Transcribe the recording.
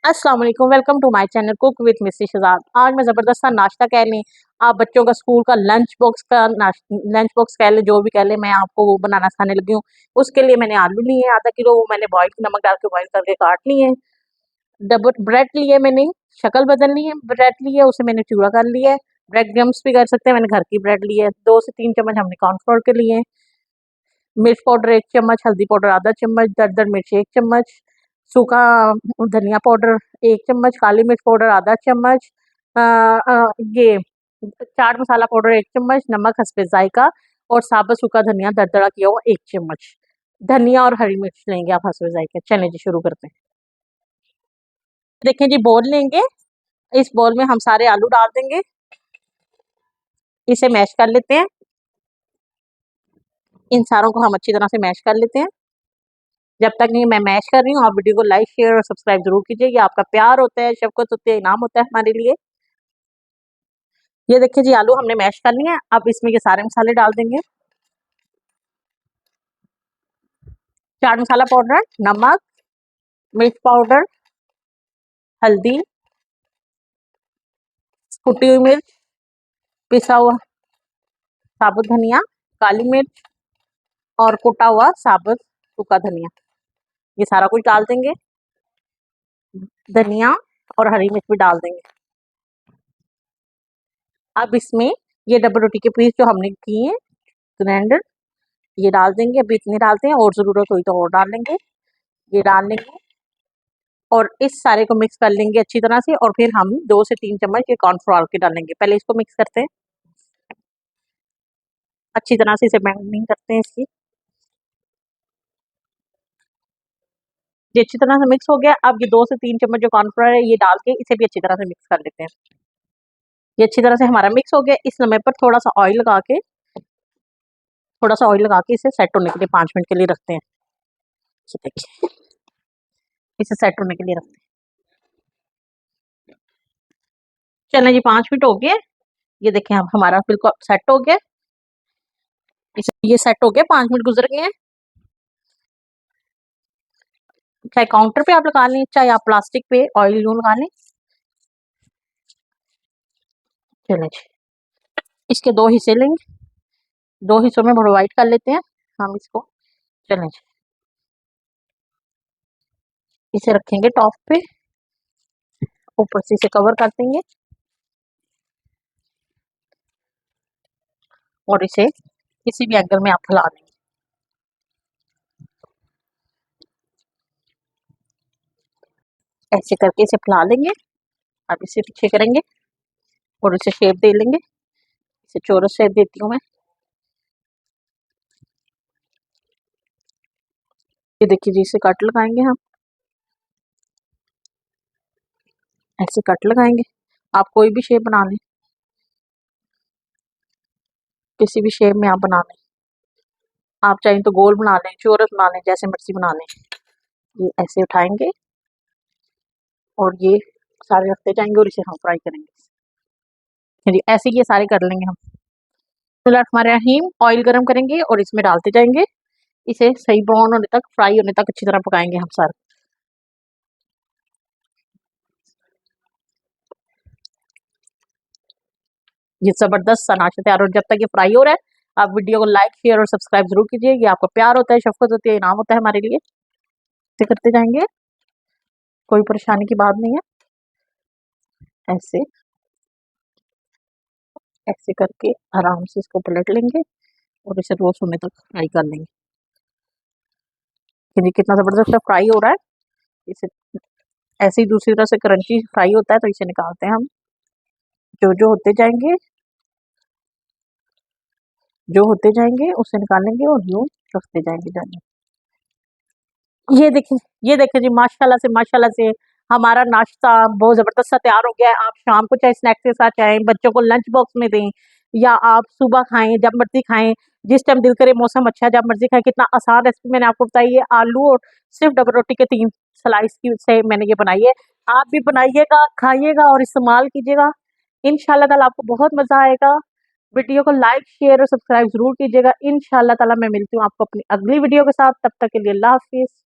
अस्सलाम वालेकुम, welcome to my channel cook with Mrs Shahzad. आज मैं ज़बरदस्त सा नाश्ता कह लें, आप बच्चों का स्कूल का लंच बॉक्स कह लें, जो भी कह लें, मैं आपको वो बनाना सिखाने लगी हूँ। उसके लिए मैंने आलू लिए हैं आधा किलो, वो मैंने नमक डाल के बॉयल करके काट लिए हैं। डबल ब्रेड लिए मैंने, शक्ल बदल ली है, ब्रेड लिए उसे मैंने चूड़ा कर लिया है। ब्रेड क्रम्स भी कर सकते हैं, मैंने घर की ब्रेड ली है। 2 से 3 चम्मच हमने कॉर्नफ्लोर के लिए हैं। मिर्च पाउडर 1 चम्मच, हल्दी पाउडर आधा चम्मच, दरदर मिर्च 1 चम्मच, सूखा धनिया पाउडर 1 चम्मच, काली मिर्च पाउडर आधा चम्मच, ये चाट मसाला पाउडर 1 चम्मच, नमक हस्बे जायका और साबुत सूखा धनिया दरदरा किया हुआ 1 चम्मच। धनिया और हरी मिर्च लेंगे आप हस्बे जायका। चलें जी, शुरू करते हैं। देखें जी, बोल लेंगे, इस बोल में हम सारे आलू डाल देंगे, इसे मैश कर लेते हैं। इन सारों को हम अच्छी तरह से मैश कर लेते हैं। जब तक नहीं मैं मैश कर रही हूँ, आप वीडियो को लाइक शेयर और सब्सक्राइब जरूर कीजिए। ये आपका प्यार होता है, शफकत होती है, इनाम होता है हमारे लिए। ये देखिए जी, आलू हमने मैश कर लिए हैं। अब इसमें ये सारे मसाले डाल देंगे। चाट मसाला पाउडर, नमक, मिर्च पाउडर, हल्दी, कुटी हुई मिर्च, पिसा हुआ साबुत धनिया, काली मिर्च और कुटा हुआ साबुत सूखा धनिया, ये सारा कुछ डाल देंगे। धनिया और हरी मिर्च भी डाल देंगे। अब इसमें ये डबल रोटी के पीस जो हमने किए हैं ग्राइंडर, ये डाल देंगे। अभी इतने डालते हैं, और ज़रूरत हुई तो और डाल लेंगे। ये डाल लेंगे और इस सारे को मिक्स कर लेंगे अच्छी तरह से, और फिर हम 2 से 3 चम्मच ये कॉर्नफ्लोर के डालेंगे। पहले इसको मिक्स करते हैं, अच्छी तरह से इसे बाइंडिंग करते हैं इसकी। ये अच्छी तरह से मिक्स हो गया। अब ये 2 से 3 चम्मच जो कॉर्नफ्लोर है ये डाल के इसे भी अच्छी तरह से मिक्स कर लेते हैं। ये अच्छी तरह से हमारा मिक्स हो गया। इस समय पर थोड़ा सा ऑयल लगा के इसे सेट होने के लिए 5 मिनट के लिए रखते हैं। देखिए, इसे सेट होने के लिए रखते हैं। चलें जी, 5 मिनट हो गए। ये देखें, अब हमारा बिल्कुल सेट हो गया। ये सेट हो गया, 5 मिनट गुजर गए हैं। चाहे काउंटर पे आप लगा लें, चाहे आप प्लास्टिक पे ऑयल यूं लगा लें। चलें जी, इसके 2 हिस्से लेंगे, 2 हिस्सों में डिवाइड कर लेते हैं हम इसको। चलें जी, इसे रखेंगे टॉप पे, ऊपर से इसे कवर कर देंगे और इसे किसी भी एंगल में आप फैला देंगे। ऐसे करके इसे फैला लेंगे। अब इसे पीछे करेंगे और इसे शेप दे लेंगे। इसे चौरस शेप देती हूँ मैं। ये देखिए जी, इसे कट लगाएंगे हम, ऐसे कट लगाएंगे। आप कोई भी शेप बना लें, किसी भी शेप में आप बना लें। आप चाहें तो गोल बना लें, चौरस बना लें, जैसे मर्जी बना लें। ये ऐसे उठाएंगे और ये सारे रखते जाएंगे और इसे हम फ्राई करेंगे जी। ऐसे ये सारे कर लेंगे हम। बिस्मिल्लाहिर्रहमानिर्रहीम, ऑयल गरम करेंगे और इसमें डालते जाएंगे। इसे सही ब्राउन होने तक, फ्राई होने तक अच्छी तरह पकाएंगे हम सारे। ये जबरदस्त सा नाश्ता तैयार हो। जब तक ये फ्राई हो रहा है, आप वीडियो को लाइक शेयर और सब्सक्राइब जरूर कीजिए। ये आपका प्यार होता है, शफकत होती है, इनाम होता है हमारे लिए। ऐसे करते जाएंगे, कोई परेशानी की बात नहीं है। ऐसे ऐसे करके आराम से इसको पलट लेंगे और इसे रोस्ट होने तक फ्राई कर लेंगे। ये कितना जबरदस्त फ्राई हो रहा है। इसे ऐसे ही दूसरी तरफ से क्रंची फ्राई होता है, तो इसे निकालते हैं हम। जो होते जाएंगे उसे निकालेंगे और यूं रखते जाएंगे। ये देखिए जी, माशाल्लाह से हमारा नाश्ता बहुत ज़बरदस्त सा तैयार हो गया है। आप शाम को चाहे स्नैक्स के साथ चाहें, बच्चों को लंच बॉक्स में दें, या आप सुबह खाएँ, जब मर्ज़ी खाएँ, जिस टाइम दिल करे, मौसम अच्छा है, जब मर्ज़ी खाएँ। कितना आसान रेसिपी मैंने आपको बताई है। आलू और सिर्फ़ डबल रोटी के 3 स्लाइस की से मैंने ये बनाई है। आप भी बनाइएगा, खाइएगा और इस्तेमाल कीजिएगा। इंशाअल्लाह ताला आपको बहुत मज़ा आएगा। वीडियो को लाइक, शेयर और सब्सक्राइब ज़रूर कीजिएगा। इंशाअल्लाह ताला मैं मिलती हूँ आपको अपनी अगली वीडियो के साथ। तब तक के लिए अल्लाह हाफ़िज़।